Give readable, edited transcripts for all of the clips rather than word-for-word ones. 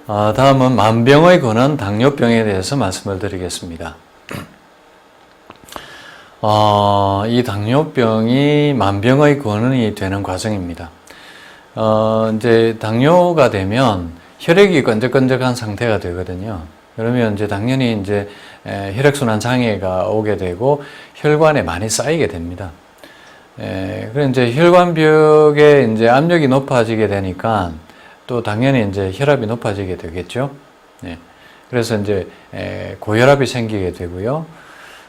다음은 만병의 근원 당뇨병에 대해서 말씀을 드리겠습니다. 이 당뇨병이 만병의 근원이 되는 과정입니다. 이제 당뇨가 되면 혈액이 끈적끈적한 상태가 되거든요. 그러면 이제 당연히 이제 혈액순환 장애가 오게 되고 혈관에 많이 쌓이게 됩니다. 그래서 이제 혈관벽에 이제 압력이 높아지게 되니까 또 당연히 이제 혈압이 높아지게 되겠죠. 그래서 이제 고혈압이 생기게 되고요.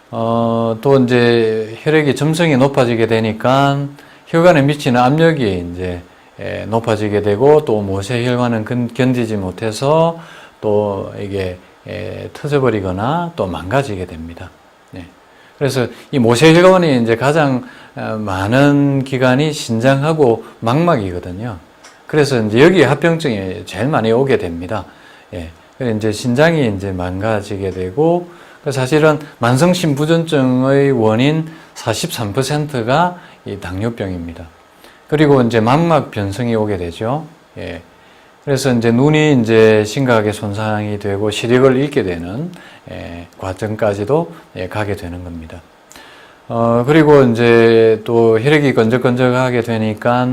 또 이제 혈액이 점성이 높아지게 되니까 혈관에 미치는 압력이 이제 높아지게 되고 또 모세혈관은 견디지 못해서 또 이게 터져버리거나 또 망가지게 됩니다. 그래서 이 모세혈관이 이제 가장 많은 기관이 신장하고 망막이거든요. 그래서 이제 여기 합병증이 제일 많이 오게 됩니다. 그래서 이제 신장이 이제 망가지게 되고 사실은 만성심부전증의 원인 43%가 이 당뇨병입니다. 그리고 이제 망막 변성이 오게 되죠. 그래서 이제 눈이 이제 심각하게 손상이 되고 시력을 잃게 되는 과정까지도 가게 되는 겁니다. 그리고 이제 또 혈액이 건적건적하게 되니까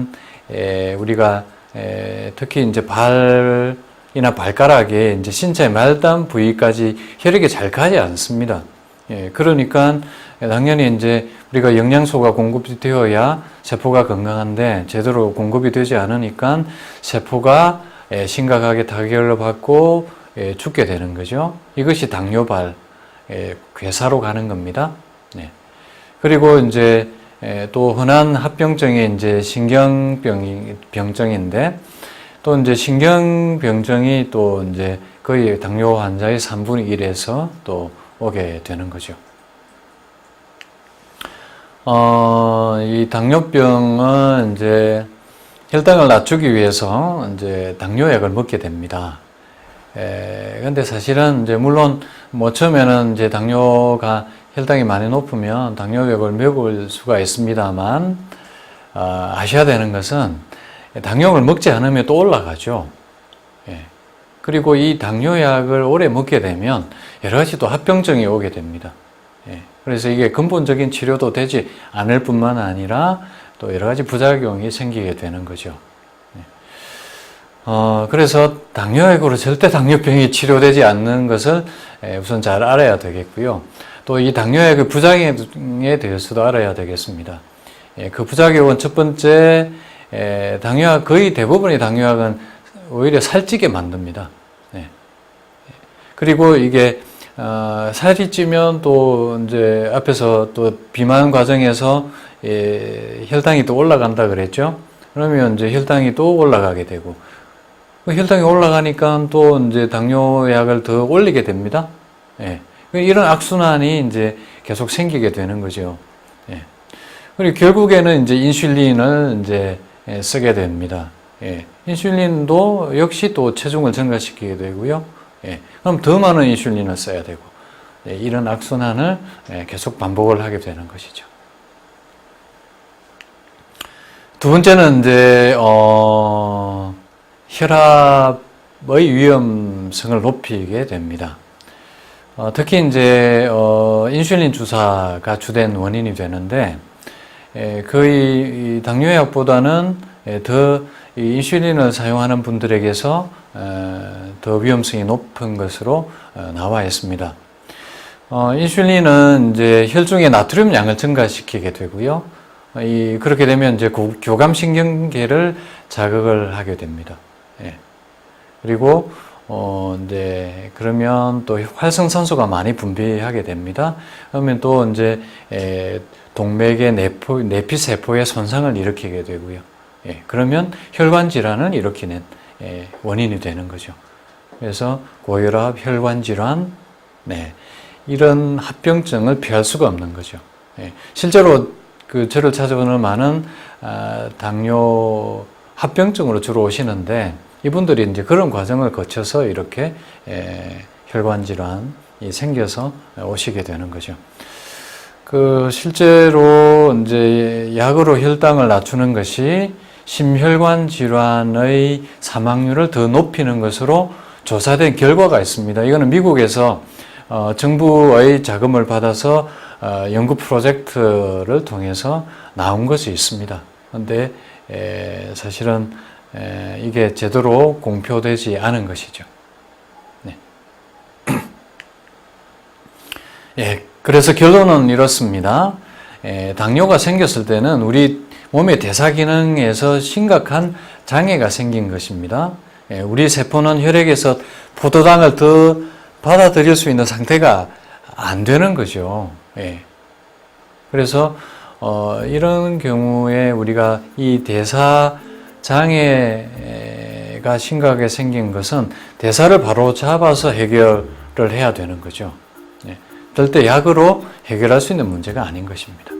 우리가 특히 이제 발이나 발가락에 이제 신체 말단 부위까지 혈액이 잘 가지 않습니다. 그러니까 당연히 이제 우리가 영양소가 공급이 되어야 세포가 건강한데 제대로 공급이 되지 않으니까 세포가 심각하게 타격을 받고 죽게 되는 거죠. 이것이 당뇨발, 괴사로 가는 겁니다. 그리고 이제 또 흔한 합병증이 이제 신경병증인데 또 이제 신경병증이 또 이제 거의 당뇨 환자의 3분의 1에서 또 오게 되는 거죠. 이 당뇨병은 이제 혈당을 낮추기 위해서 이제 당뇨약을 먹게 됩니다. 근데 사실은 이제 물론 뭐 처음에는 이제 당뇨가 혈당이 많이 높으면 당뇨약을 먹을 수가 있습니다만, 아셔야 되는 것은 당뇨약을 먹지 않으면 또 올라가죠. 그리고 이 당뇨약을 오래 먹게 되면 여러 가지 또 합병증이 오게 됩니다. 그래서 이게 근본적인 치료도 되지 않을 뿐만 아니라 또 여러 가지 부작용이 생기게 되는 거죠. 그래서 당뇨약으로 절대 당뇨병이 치료되지 않는 것을 우선 잘 알아야 되겠고요. 또 이 당뇨약의 부작용에 대해서도 알아야 되겠습니다. 그 부작용은 첫 번째, 당뇨약, 거의 대부분의 당뇨약은 오히려 살찌게 만듭니다. 그리고 이게 살이 찌면 또 이제 앞에서 또 비만 과정에서 혈당이 또 올라간다 그랬죠. 그러면 이제 혈당이 또 올라가게 되고 혈당이 올라가니까 또 이제 당뇨약을 더 올리게 됩니다. 이런 악순환이 이제 계속 생기게 되는 거죠. 그리고 결국에는 이제 인슐린을 이제 쓰게 됩니다. 인슐린도 역시 또 체중을 증가시키게 되고요. 그럼 더 많은 인슐린을 써야 되고, 이런 악순환을 계속 반복을 하게 되는 것이죠. 두 번째는 이제 혈압의 위험성을 높이게 됩니다. 특히 이제 인슐린 주사가 주된 원인이 되는데, 거의 당뇨약보다는 더 인슐린을 사용하는 분들에게서 더 위험성이 높은 것으로 나와 있습니다. 인슐린은 이제 혈중의 나트륨 양을 증가시키게 되고요. 그렇게 되면 이제 교감신경계를 자극을 하게 됩니다. 그리고 이제 그러면 또 활성산소가 많이 분비하게 됩니다. 그러면 또 이제 동맥의 내피세포의 손상을 일으키게 되고요. 그러면 혈관 질환을 일으키는 원인이 되는 거죠. 그래서 고혈압, 혈관 질환, 이런 합병증을 피할 수가 없는 거죠. 실제로 저를 찾아오는 많은 당뇨 합병증으로 주로 오시는데, 이분들이 이제 그런 과정을 거쳐서 이렇게 혈관 질환이 생겨서 오시게 되는 거죠. 실제로 이제 약으로 혈당을 낮추는 것이 심혈관 질환의 사망률을 더 높이는 것으로 조사된 결과가 있습니다. 이거는 미국에서 정부의 자금을 받아서 연구 프로젝트를 통해서 나온 것이 있습니다. 그런데 사실은 이게 제대로 공표되지 않은 것이죠. 네. 그래서 결론은 이렇습니다. 당뇨가 생겼을 때는 우리 몸의 대사 기능에서 심각한 장애가 생긴 것입니다. 우리 세포는 혈액에서 포도당을 더 받아들일 수 있는 상태가 안 되는 거죠. 그래서 이런 경우에 우리가 이 대사 장애가 심각하게 생긴 것은 대사를 바로 잡아서 해결을 해야 되는 거죠. 절대 약으로 해결할 수 있는 문제가 아닌 것입니다.